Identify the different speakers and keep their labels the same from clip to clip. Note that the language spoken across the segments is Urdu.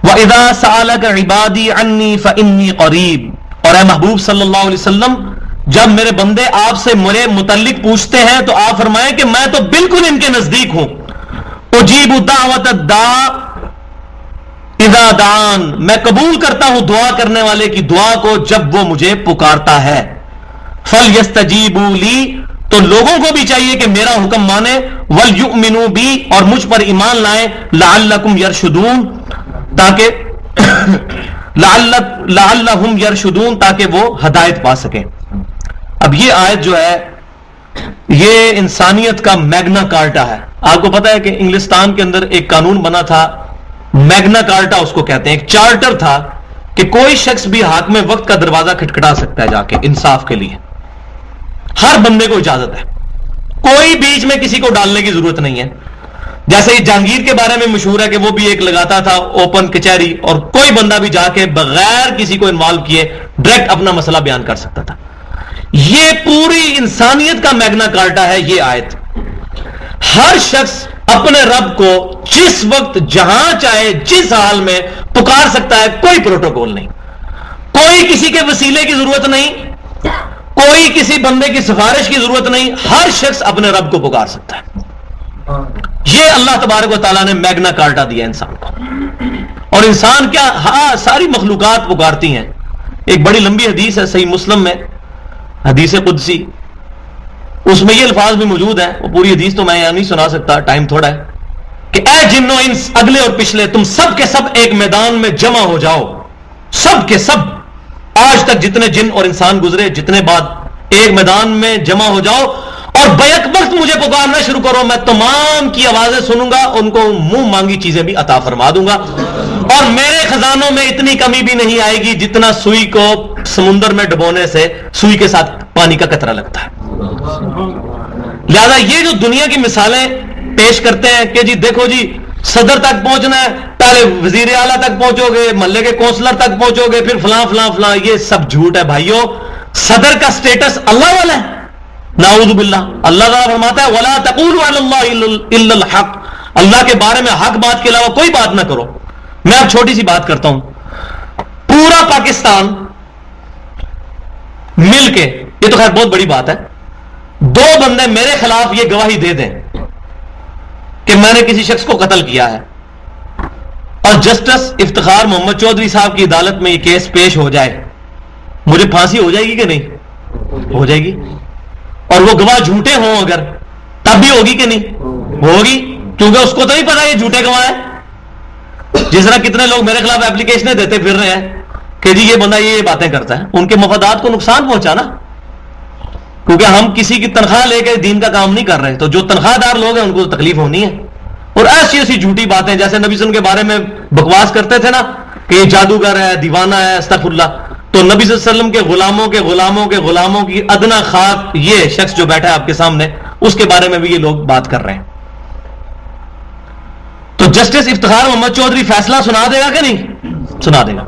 Speaker 1: وَإِذَا سَأَلَكَ عِبَادِي عَنِّي فَإِنِّي قَرِيب، اور اے محبوب صلی اللہ علیہ وسلم جب میرے بندے آپ سے میرے متعلق پوچھتے ہیں تو آپ فرمائیں کہ میں تو بالکل ان کے نزدیک ہوں. اجیب دعوت الداع اذا دعان، میں قبول کرتا ہوں دعا کرنے والے کی دعا کو جب وہ مجھے پکارتا ہے. فَلْيَسْتَجِيبُوا لِي، تو لوگوں کو بھی چاہیے کہ میرا حکم مانے. وَلْيُؤْمِنُوا بِي، اور مجھ پر ایمان لائیں. لَعَلَّكُمْ يَرْشُدُونَ، تاکہ لعلہم یرشدون، تاکہ وہ ہدایت پا سکیں. اب یہ آیت جو ہے یہ انسانیت کا میگنا کارٹا ہے. آپ کو پتا ہے کہ انگلستان کے اندر ایک قانون بنا تھا، میگنا کارٹا اس کو کہتے ہیں. ایک چارٹر تھا کہ کوئی شخص بھی حاکم وقت کا دروازہ کھٹکھٹا سکتا ہے جا کے انصاف کے لیے. ہر بندے کو اجازت ہے، کوئی بیچ میں کسی کو ڈالنے کی ضرورت نہیں ہے. جیسے یہ جہانگیر کے بارے میں مشہور ہے کہ وہ بھی ایک لگاتا تھا اوپن کچہری، اور کوئی بندہ بھی جا کے بغیر کسی کو انوالو کیے ڈائریکٹ اپنا مسئلہ بیان کر سکتا تھا. یہ پوری انسانیت کا میگنا کارٹا ہے یہ آیت. ہر شخص اپنے رب کو جس وقت جہاں چاہے جس حال میں پکار سکتا ہے، کوئی پروٹوکول نہیں، کوئی کسی کے وسیلے کی ضرورت نہیں، کوئی کسی بندے کی سفارش کی ضرورت نہیں. ہر شخص اپنے رب کو پکار سکتا ہے. یہ اللہ تبارک و تعالیٰ نے میگنا کارٹا دیا انسان کو. اور انسان کیا، ہاں ساری مخلوقات پکارتی ہیں. ایک بڑی لمبی حدیث ہے صحیح مسلم میں، حدیث قدسی، اس میں یہ الفاظ بھی موجود ہیں. وہ پوری حدیث تو میں یہاں نہیں سنا سکتا، ٹائم تھوڑا ہے. کہ اے جن و انس، اگلے اور پچھلے، تم سب کے سب ایک میدان میں جمع ہو جاؤ. سب کے سب، آج تک جتنے جن اور انسان گزرے، جتنے بعد، ایک میدان میں جمع ہو جاؤ اور بیک وقت مجھے پکارنا شروع کرو. میں تمام کی آوازیں سنوں گا، ان کو منہ مانگی چیزیں بھی عطا فرما دوں گا، اور میرے خزانوں میں اتنی کمی بھی نہیں آئے گی جتنا سوئی کو سمندر میں ڈبونے سے سوئی کے ساتھ پانی کا قطرہ لگتا ہے. لہذا یہ جو دنیا کی مثالیں پیش کرتے ہیں کہ جی دیکھو جی صدر تک پہنچنا ہے، پہلے وزیر اعلیٰ تک پہنچو گے، محلے کے کونسلر تک پہنچو گے، پھر فلاں فلاں فلاں، یہ سب جھوٹ ہے بھائیو. صدر کا سٹیٹس اللہ والا ہے، نعوذ باللہ. اللہ تعالیٰ فرماتا ہے وَلَا تَقُولُوا عَلَى اللَّهِ إِلَّا الْحَقِّ، اللہ کے بارے میں حق بات کے علاوہ کوئی بات نہ کرو. میں اب چھوٹی سی بات کرتا ہوں. پورا پاکستان مل کے، یہ تو خیر بہت بڑی بات ہے، دو بندے میرے خلاف یہ گواہی دے دیں کہ میں نے کسی شخص کو قتل کیا ہے، اور جسٹس افتخار محمد چودھری صاحب کی عدالت میں یہ کیس پیش ہو جائے، مجھے پھانسی ہو جائے گی کہ نہیں؟ ہو جائے گی. اور وہ گواہ جھوٹے ہوں اگر، تب بھی ہوگی کہ نہیں؟ ہوگی، کیونکہ اس کو تو نہیں پتا یہ جھوٹے گواہ ہیں. جس طرح کتنے لوگ میرے خلاف اپلیکیشنیں دیتے پھر رہے ہیں کہ جی یہ بندہ یہ باتیں کرتا ہے، ان کے مفادات کو نقصان پہنچانا، کیونکہ ہم کسی کی تنخواہ لے کے دین کا کام نہیں کر رہے. تو جو تنخواہ دار لوگ ہیں ان کو تو تکلیف ہونی ہے. اور ایسی ایسی جھوٹی باتیں، جیسے نبی صلی اللہ علیہ وسلم کے بارے میں بکواس کرتے تھے نا کہ یہ جادوگر ہے، دیوانہ ہے، استغفر اللہ، تو نبی صلی اللہ علیہ وسلم کے غلاموں کے غلاموں کے غلاموں کی ادنا خاک یہ شخص جو بیٹھا ہے آپ کے سامنے، اس کے بارے میں بھی یہ لوگ بات کر رہے ہیں. تو جسٹس افتخار محمد چودھری فیصلہ سنا دے گا کہ نہیں؟ سنا دے گا.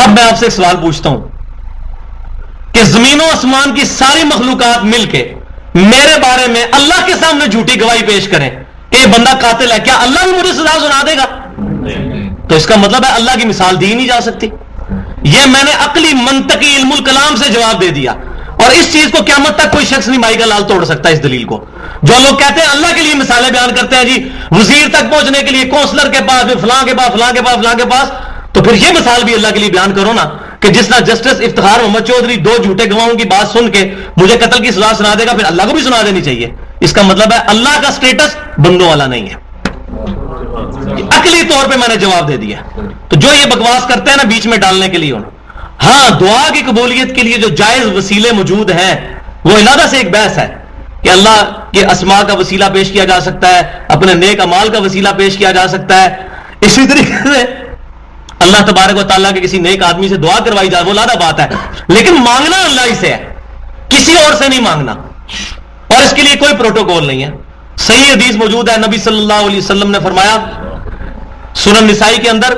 Speaker 1: اب میں آپ سے ایک سوال پوچھتا ہوں کہ زمین و آسمان کی ساری مخلوقات مل کے میرے بارے میں اللہ کے سامنے جھوٹی گواہی پیش کریں کہ یہ بندہ قاتل ہے، کیا اللہ بھی مجھے سزا سنا دے گا؟ تو اس کا مطلب ہے اللہ کی مثال دی نہیں جا سکتی. یہ میں نے عقلی منطقی علم الکلام سے جواب دے دیا، اور اس چیز کو قیامت تک کوئی شخص نہیں مائی کا لال توڑ سکتا. اس دلیل کو جو لوگ کہتے ہیں اللہ کے لیے مثالیں بیان کرتے ہیں، جی وزیر تک پہنچنے کے لیے کونسلر کے پاس، پھر فلاں کے پاس، فلاں کے پاس، فلاں کے پاس، تو پھر یہ مثال بھی اللہ کے لیے بیان کرو نا کہ جس طرح جسٹس افتخار محمد چودھری دو جھوٹے گواہوں کی بات سن کے مجھے قتل کی سزا سنا دے گا، پھر اللہ کو بھی سنا دینی چاہیے. اس کا مطلب ہے اللہ کا سٹیٹس بندوں والا نہیں ہے. عقلی طور پہ میں نے جواب دے دیا. تو جو یہ بکواس کرتے ہیں نا بیچ میں ڈالنے کے لیے، ہاں دعا کی قبولیت کے لیے جو جائز وسیلے موجود ہیں وہ علیحدہ سے ایک بحث ہے کہ اللہ کے اسماء کا وسیلہ پیش کیا جا سکتا ہے، اپنے نیک اعمال کا وسیلہ پیش کیا جا سکتا ہے. اسی طریقے سے اللہ تبارک و تعالیٰ کے کسی نیک آدمی سے دعا کروائی جائے وہ علیحدہ بات ہے، لیکن مانگنا اللہ ہی سے ہے، کسی اور سے نہیں مانگنا، اور اس کے لیے کوئی پروٹوکول نہیں ہے. صحیح حدیث موجود ہے، نبی صلی اللہ علیہ وسلم نے فرمایا سنن نسائی کے اندر،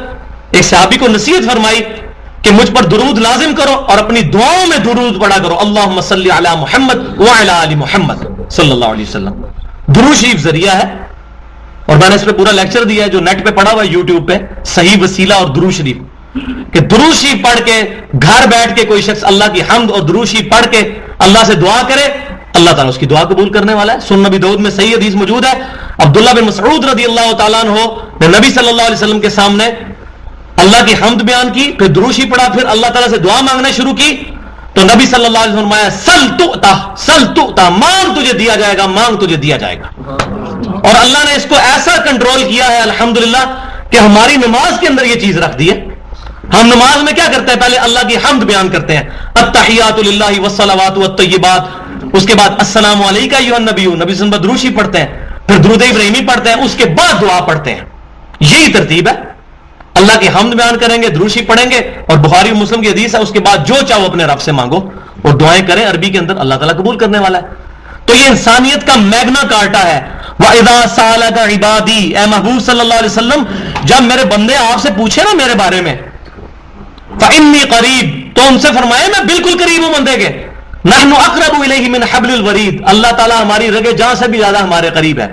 Speaker 1: ایک صحابی کو نصیحت فرمائی کہ مجھ پر درود لازم کرو اور اپنی دعاؤں میں درود پڑھا کرو. اللہم صلی علی محمد وعلی آل محمد صلی اللہ علیہ وسلم. درود شریف ذریعہ ہے اور میں نے اس پہ پورا لیکچر دیا ہے جو نیٹ پہ پڑا ہوا ہے یوٹیوب پہ، صحیح وسیلہ اور درود شریف، کہ درود شریف پڑھ کے گھر بیٹھ کے کوئی شخص اللہ کی حمد اور درود شریف پڑھ کے اللہ سے دعا کرے، اللہ تعالیٰ اس کی دعا قبول کرنے والا ہے۔ سنن نبی داؤد میں صحیح حدیث موجود ہے، عبداللہ بن مسعود رضی اللہ تعالیٰ عنہ نے نبی صلی اللہ علیہ وسلم کے سامنے اللہ کی حمد بیان کی، پھر درود شریف پڑھا، پھر اللہ تعالیٰ سے دعا مانگنا شروع کی، تو نبی صلی اللہ علیہ وسلم فرمایا سل تؤتا، سل تؤتا، مانگ تجھے دیا جائے گا، مانگ تجھے دیا جائے گا۔ اور اللہ نے اس کو ایسا کنٹرول کیا ہے الحمدللہ کہ ہماری نماز کے اندر یہ چیز رکھ دی ہے۔ ہم نماز میں کیا کرتے ہیں؟ پہلے اللہ کی حمد بیان کرتے ہیں، التحیات للہ والصلوات والطیبات، اس کے بعد السلام علیکہ ایھا النبی، نبی صلی اللہ علیہ وسلم درود شریف پڑھتے ہیں، پھر درود ابراہیمی پڑھتے ہیں، اس کے بعد دعا پڑھتے ہیں۔ یہی ترتیب ہے، اللہ کی حمد بیان کریں گے، درود شریف پڑھیں گے، اور بخاری و مسلم کی حدیث ہے اس کے بعد جو چاہو اپنے رب سے مانگو اور دعائیں کریں، عربی کے اندر اللہ تعالیٰ قبول کرنے والا ہے۔ تو یہ انسانیت کا میگنا کارٹا ہے۔ وَإِذَا سَأَلَكَ عِبَادِي، اے محبوب صلی اللہ علیہ وسلم جب میرے بندے آپ سے پوچھے نا میرے بارے میں، فَإِنِّي قَرِيب، تو ان سے فرمائے میں بالکل قریب ہوں بندے کے، نَحْنُ أَقْرَبُ إِلَيْهِ مِنْ حَبْلِ الْوَرِيدِ، اللہ تعالیٰ ہماری رگے جاں سے بھی زیادہ ہمارے قریب ہے۔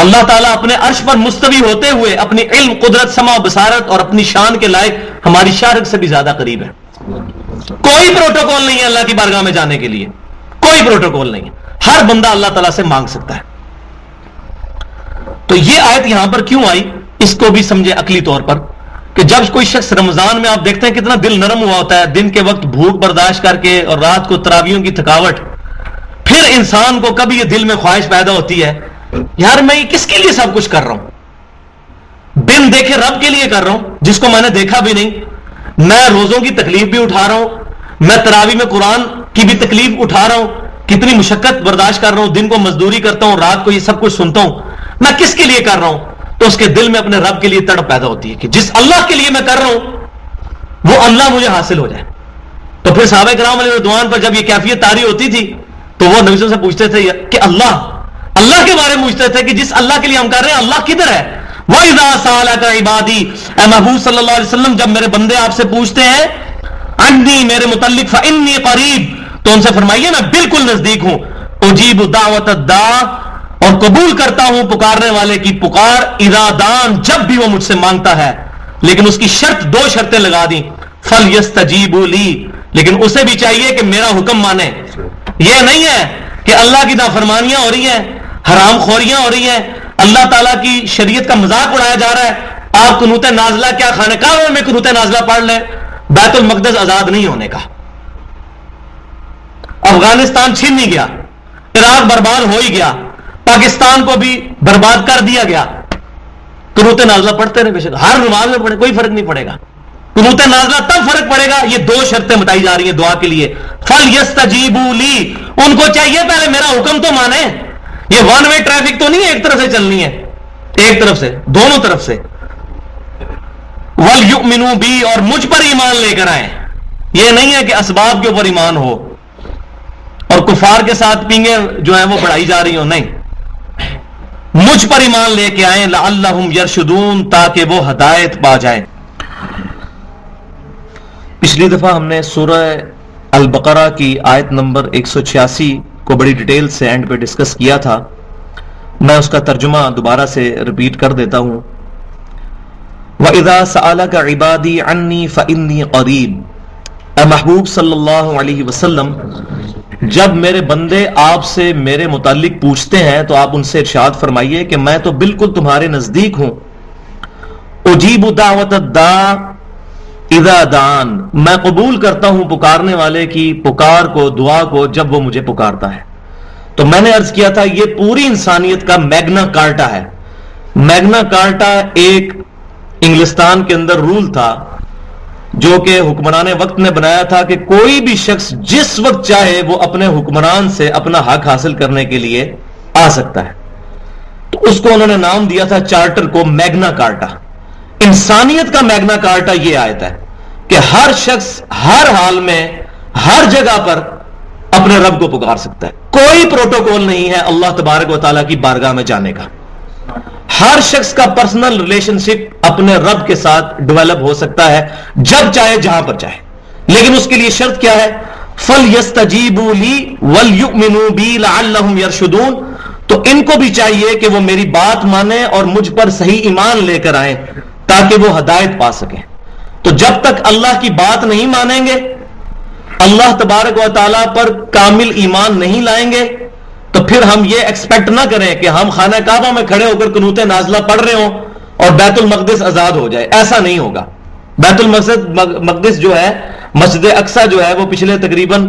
Speaker 1: اللہ تعالیٰ اپنے عرش پر مستوی ہوتے ہوئے اپنی علم، قدرت، سمع و بصارت اور اپنی شان کے لائق ہماری شارک سے بھی زیادہ قریب ہے۔ کوئی پروٹوکول نہیں ہے اللہ کی بارگاہ میں جانے کے لیے، کوئی پروٹوکول نہیں ہے، ہر بندہ اللہ تعالیٰ سے مانگ سکتا ہے۔ تو یہ آیت یہاں پر کیوں آئی اس کو بھی سمجھے عقلی طور پر، کہ جب کوئی شخص رمضان میں آپ دیکھتے ہیں کتنا دل نرم ہوا ہوتا ہے، دن کے وقت بھوک برداشت کر کے اور رات کو تراویحوں کی تھکاوٹ، پھر انسان کو کبھی یہ دل میں خواہش پیدا ہوتی ہے یار میں کس کے لیے سب کچھ کر رہا ہوں، بن دیکھے رب کے لیے کر رہا ہوں جس کو میں نے دیکھا بھی نہیں، میں روزوں کی تکلیف بھی اٹھا رہا ہوں، میں تراویح میں قرآن کی بھی تکلیف اٹھا رہا ہوں، کتنی مشقت برداشت کر رہا ہوں، دن کو مزدوری کرتا ہوں، رات کو یہ سب کچھ سنتا ہوں، میں کس کے لیے کر رہا ہوں؟ تو اس کے دل میں اپنے رب کے لیے تڑپ پیدا ہوتی ہے کہ جس اللہ کے لیے میں کر رہا ہوں وہ اللہ مجھے حاصل ہو جائے۔ تو پھر صحابہ کرام علیہ رضوان پر جب یہ کیفیت طاری ہوتی تھی تو وہ نبی صلی اللہ علیہ وسلم سے پوچھتے تھے کہ اللہ کے بارے میں پوچھتے تھے کہ جس اللہ کے لیے ہم کر رہے ہیں اللہ کدھر ہے؟ وَإِذَا سَأَلَكَ عِبَادِي، اے محبوب صلی اللہ علیہ وسلم جب میرے بندے آپ سے پوچھتے ہیں عنی، میرے متعلق، فَإِنِّي قَرِيب، تو ان سے فرمائیے میں بالکل نزدیک ہوں، اجیب دعوت الداع، اور قبول کرتا ہوں پکارنے والے کی پکار، اذا دان، جب بھی وہ مجھ سے مانگتا ہے، لیکن اس کی شرط، دو شرطیں لگا دیں، فَلْيَسْتَجِيبُوا لِي، لیکن اسے بھی چاہیے کہ میرا حکم مانے۔ یہ نہیں ہے کہ اللہ کی نافرمانیاں ہو رہی ہیں، حرام خوریاں ہو رہی ہیں، اللہ تعالیٰ کی شریعت کا مذاق اڑایا جا رہا ہے، آپ قنوت نازلہ کیا خانہ کعبہ میں قنوت نازلہ پڑھ لیں، بیت المقدس آزاد نہیں ہونے کا، افغانستان چھین نہیں گیا، عراق برباد ہو ہی گیا، پاکستان کو بھی برباد کر دیا گیا، قنوت نازلہ پڑھتے رہے، بے شک ہر نماز میں پڑھے، کوئی فرق نہیں پڑے گا، قنوت نازلہ تب فرق پڑے گا۔ یہ دو شرطیں بتائی جا رہی ہیں دعا کے لیے، فَلْيَسْتَجِيبُوا لِي، ان کو چاہیے پہلے میرا حکم تو مانے، یہ ون وے ٹریفک تو نہیں ہے ایک طرف سے چلنی ہے، ایک طرف سے، دونوں طرف سے، وَلْيُؤْمِنُوا بِي، اور مجھ پر ایمان لے کر آئیں، یہ نہیں ہے کہ اسباب کے اوپر ایمان ہو اور کفار کے ساتھ پینگیں جو ہیں وہ بڑھائی جا رہی ہوں، نہیں، مجھ پر ایمان لے کے آئیں، لعلہم یرشدون، تاکہ وہ ہدایت پا جائیں۔ پچھلی دفعہ ہم نے سورہ البقرہ کی آیت نمبر 186 کو بڑی ڈیٹیل سے اینڈ پہ ڈسکس کیا تھا، میں اس کا ترجمہ دوبارہ سے ریپیٹ کر دیتا ہوں۔ وَإِذَا سَأَلَكَ عِبَادِي عَنِّي فَإِنِّي قَرِيب، اے محبوب صلی اللہ علیہ وسلم جب میرے بندے آپ سے میرے متعلق پوچھتے ہیں تو آپ ان سے ارشاد فرمائیے کہ میں تو بالکل تمہارے نزدیک ہوں، اجیب دعوت الداع اذا دان، میں قبول کرتا ہوں پکارنے والے کی پکار کو، دعا کو، جب وہ مجھے پکارتا ہے۔ تو میں نے عرض کیا تھا یہ پوری انسانیت کا میگنا کارٹا ہے۔ میگنا کارٹا ایک انگلستان کے اندر رول تھا جو کہ حکمران وقت نے بنایا تھا کہ کوئی بھی شخص جس وقت چاہے وہ اپنے حکمران سے اپنا حق حاصل کرنے کے لیے آ سکتا ہے، تو اس کو انہوں نے نام دیا تھا چارٹر کو میگنا کارٹا۔ انسانیت کا میگنا کارٹا یہ آیت ہے کہ ہر شخص ہر حال میں ہر جگہ پر اپنے رب کو پکار سکتا ہے، کوئی پروٹوکول نہیں ہے اللہ تبارک و تعالیٰ کی بارگاہ میں جانے کا، ہر شخص کا پرسنل ریلیشن شپ اپنے رب کے ساتھ ڈیولپ ہو سکتا ہے جب چاہے جہاں پر چاہے، لیکن اس کے لیے شرط کیا ہے؟ فَلْيَسْتَجِيبُوا لِي وَلْيُؤْمِنُوا بِي لَعَلَّهُمْ يَرْشُدُونَ، تو ان کو بھی چاہیے کہ وہ میری بات مانیں اور مجھ پر صحیح ایمان لے کر آئیں تاکہ وہ ہدایت پا سکیں. تو جب تک اللہ کی بات نہیں مانیں گے، اللہ تبارک و تعالیٰ پر کامل ایمان نہیں لائیں گے، تو پھر ہم یہ ایکسپیکٹ نہ کریں کہ ہم خانہ کعبہ میں کھڑے ہو کر قنوت نازلہ پڑھ رہے ہوں اور بیت المقدس آزاد ہو جائے. ایسا نہیں ہوگا. بیت المقدس جو ہے، مسجد اقصی جو ہے، وہ پچھلے تقریباً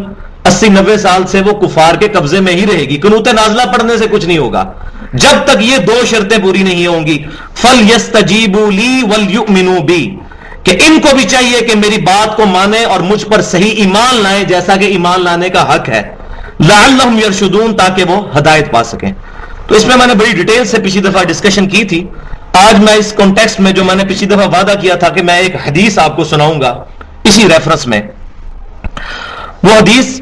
Speaker 1: 80-90 سال سے وہ کفار کے قبضے میں ہی رہے گی. قنوت نازلہ پڑھنے سے کچھ نہیں ہوگا جب تک یہ دو شرطیں پوری نہیں ہوں گی. فَلْيَسْتَجِيبُوا لِي وَلْيُؤْمِنُوا بِي، کہ ان کو بھی چاہیے کہ میری بات کو مانیں اور مجھ پر صحیح ایمان لائیں جیسا کہ ایمان لانے کا حق ہے. لَعَلَّهُمْ يَرْشُدُونَ، تاکہ وہ ہدایت پا سکیں. تو اس میں نے بڑی ڈیٹیل سے پچھلی دفعہ ڈسکشن کی تھی. آج میں اس کانٹیکسٹ میں جو میں نے پچھلی دفعہ وعدہ کیا تھا کہ میں ایک حدیث آپ کو سناؤں گا اسی ریفرنس میں، وہ حدیث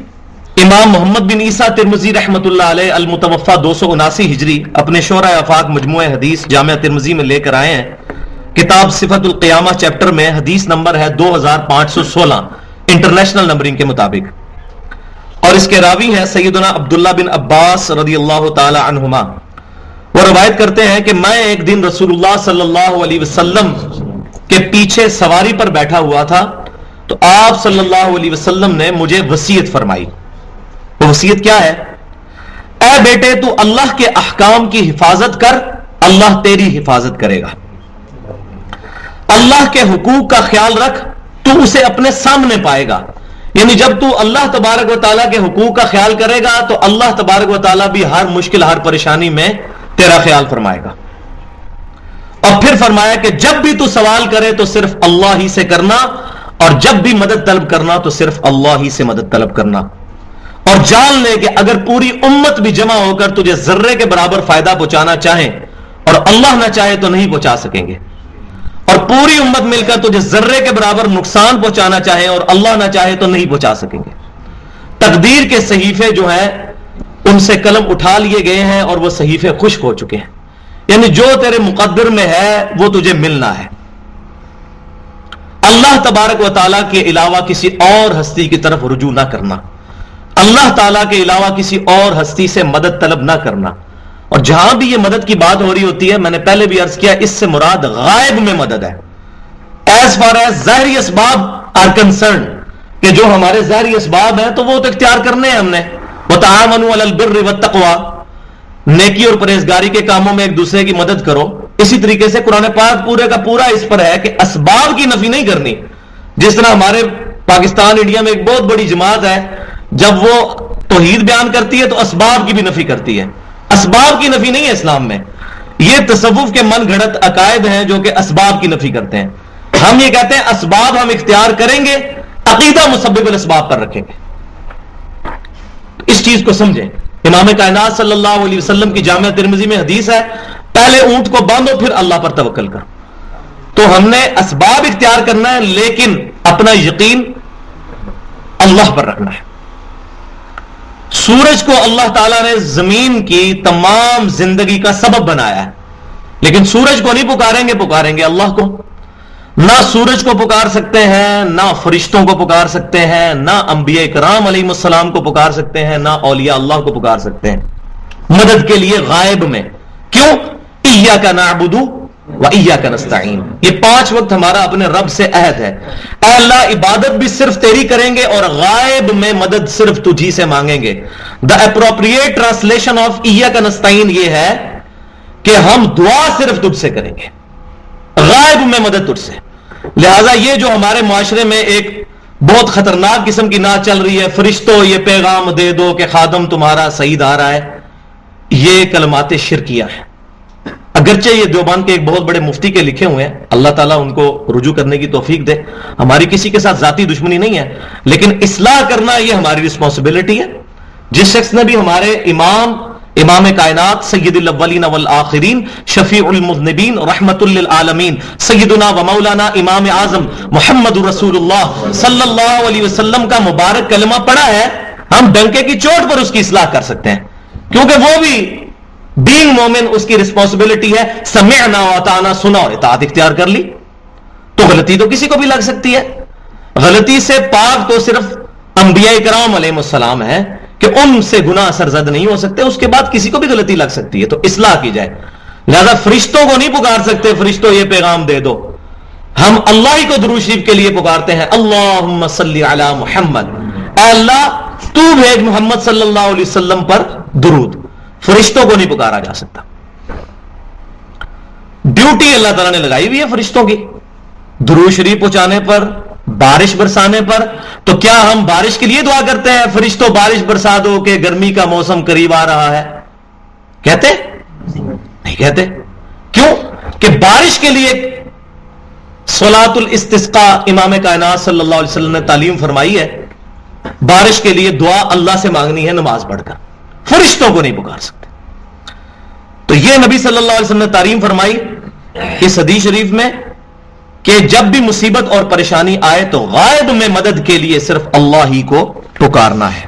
Speaker 1: امام محمد بن عیسیٰ ترمذی رحمۃ اللہ علیہ المتوفا 279 ہجری اپنے شورۂ آفاق مجموعہ حدیث جامعہ ترمذی میں لے کر آئے ہیں. کتاب صفت القیامہ چیپٹر میں حدیث نمبر ہے 2516 انٹرنیشنل نمبرنگ کے مطابق، اور اس کے راوی ہیں سیدنا عبداللہ بن عباس رضی اللہ تعالی عنہما. وہ روایت کرتے ہیں کہ میں ایک دن رسول اللہ صلی اللہ علیہ وسلم کے پیچھے سواری پر بیٹھا ہوا تھا تو آپ صلی اللہ علیہ وسلم نے مجھے وصیت فرمائی. وہ وصیت کیا ہے؟ اے بیٹے، تو اللہ کے احکام کی حفاظت کر، اللہ تیری حفاظت کرے گا. اللہ کے حقوق کا خیال رکھ، تو اسے اپنے سامنے پائے گا. یعنی جب تو اللہ تبارک و تعالیٰ کے حقوق کا خیال کرے گا تو اللہ تبارک و تعالیٰ بھی ہر مشکل، ہر پریشانی میں تیرا خیال فرمائے گا. اور پھر فرمایا کہ جب بھی تو سوال کرے تو صرف اللہ ہی سے کرنا، اور جب بھی مدد طلب کرنا تو صرف اللہ ہی سے مدد طلب کرنا. اور جان لے کہ اگر پوری امت بھی جمع ہو کر تجھے ذرے کے برابر فائدہ پہنچانا چاہیں اور اللہ نہ چاہے تو نہیں پہنچا سکیں گے، اور پوری امت مل کر تجھے ذرے کے برابر نقصان پہنچانا چاہے اور اللہ نہ چاہے تو نہیں پہنچا سکیں گے. تقدیر کے صحیفے جو ہیں ان سے قلم اٹھا لیے گئے ہیں اور وہ صحیفے خشک ہو چکے ہیں. یعنی جو تیرے مقدر میں ہے وہ تجھے ملنا ہے. اللہ تبارک و تعالیٰ کے علاوہ کسی اور ہستی کی طرف رجوع نہ کرنا، اللہ تعالیٰ کے علاوہ کسی اور ہستی سے مدد طلب نہ کرنا. اور جہاں بھی یہ مدد کی بات ہو رہی ہوتی ہے، میں نے پہلے بھی عرض کیا، اس سے مراد غائب میں مدد ہے. ایز فار ایز ظاہری اسباب آر کنسرن، کہ جو ہمارے ظاہری اسباب ہیں تو وہ تو اختیار کرنے ہیں ہم نے. وَتَعَاوَنُوا عَلَى الْبِرِّ وَالتَّقْوَى، نیکی اور پرہیزگاری کے کاموں میں ایک دوسرے کی مدد کرو. اسی طریقے سے قرآن پاک پورے کا پورا اس پر ہے کہ اسباب کی نفی نہیں کرنی. جس طرح ہمارے پاکستان انڈیا میں ایک بہت بڑی جماعت ہے، جب وہ توحید بیان کرتی ہے تو اسباب کی بھی نفی کرتی ہے. اسباب کی نفی نہیں ہے اسلام میں. یہ تصوف کے من گھڑت عقائد ہیں جو کہ اسباب کی نفی کرتے ہیں. ہم یہ کہتے ہیں اسباب ہم اختیار کریں گے، عقیدہ مسبب الاسباب پر رکھیں گے. اس چیز کو سمجھیں. امام کائنات صلی اللہ علیہ وسلم کی جامعہ ترمذی میں حدیث ہے، پہلے اونٹ کو باندھو پھر اللہ پر توکل کرو. تو ہم نے اسباب اختیار کرنا ہے لیکن اپنا یقین اللہ پر رکھنا ہے. سورج کو اللہ تعالیٰ نے زمین کی تمام زندگی کا سبب بنایا ہے، لیکن سورج کو نہیں پکاریں گے اللہ کو. نہ سورج کو پکار سکتے ہیں، نہ فرشتوں کو پکار سکتے ہیں، نہ انبیاء کرام علیہ السلام کو پکار سکتے ہیں، نہ اولیاء اللہ کو پکار سکتے ہیں مدد کے لیے غائب میں. کیوں؟ ایاک نعبد و ایاک نستعین. یہ 5 وقت ہمارا اپنے رب سے عہد ہے. اے اللہ، عبادت بھی صرف تیری کریں گے اور غائب میں مدد صرف تجھی سے مانگیں گے. دا اپروپریٹ ٹرانسلیشن آف ایاک نستعین یہ ہے کہ ہم دعا صرف تجھ سے کریں گے، غائب میں مدد تجھ سے. لہذا یہ جو ہمارے معاشرے میں ایک بہت خطرناک قسم کی نعت چل رہی ہے، فرشتوں یہ پیغام دے دو کہ خادم تمہارا سعید آ رہا ہے، یہ کلمات شرکیہ ہیں. اگرچہ یہ دیوبند کے ایک بہت بڑے مفتی کے لکھے ہوئے ہیں، اللہ تعالیٰ ان کو رجوع کرنے کی توفیق دے. ہماری کسی کے ساتھ ذاتی دشمنی نہیں ہے، لیکن اصلاح کرنا یہ ہماری رسپانسبلٹی ہے. جس شخص نے بھی ہمارے امام کائنات سید الاولین والآخرین شفیع المذنبین رحمت للعالمین سیدنا و مولانا امام اعظم محمد رسول اللہ صلی اللہ علیہ وسلم کا مبارک کلمہ پڑھا ہے، ہم ڈنکے کی چوٹ پر اس کی اصلاح کر سکتے ہیں، کیونکہ وہ بھی بینگ مومن اس کی رسپانسبلٹی ہے. سمعنا و اطعنا، سنا اور اطاعت اختیار کر لی. تو غلطی تو کسی کو بھی لگ سکتی ہے. غلطی سے پاک تو صرف انبیاء کرام علیہ السلام ہے کہ کہ ان سے گناہ سرزد نہیں ہو سکتے، اس کے بعد کسی کو بھی غلطی لگ سکتی ہے تو اصلاح کی جائے. لہذا فرشتوں کو نہیں پکار سکتے فرشتوں یہ پیغام دے دو، ہم اللہ ہی کو درود شریف کے لیے پکارتے ہیں. اللہم صلی علی محمد، اے اللہ تو بھیج محمد صلی اللہ علیہ وسلم پر درود. فرشتوں کو نہیں پکارا جا سکتا. ڈیوٹی اللہ تعالیٰ نے لگائی ہوئی ہے فرشتوں کی، درود شریف پہنچانے پر، بارش برسانے پر. تو کیا ہم بارش کے لیے دعا کرتے ہیں فرشتوں بارش برسا دو کہ گرمی کا موسم قریب آ رہا ہے؟ کہتے نہیں کہتے. کیوں کہ بارش کے لیے صلاۃ الاستسقاء امام کائنات صلی اللہ علیہ وسلم نے تعلیم فرمائی ہے. بارش کے لیے دعا اللہ سے مانگنی ہے نماز پڑھ کر، فرشتوں کو نہیں پکار سکتے. تو یہ نبی صلی اللہ علیہ وسلم نے تعلیم فرمائی اس حدیث شریف میں کہ جب بھی مصیبت اور پریشانی آئے تو غائب میں مدد کے لیے صرف اللہ ہی کو پکارنا ہے.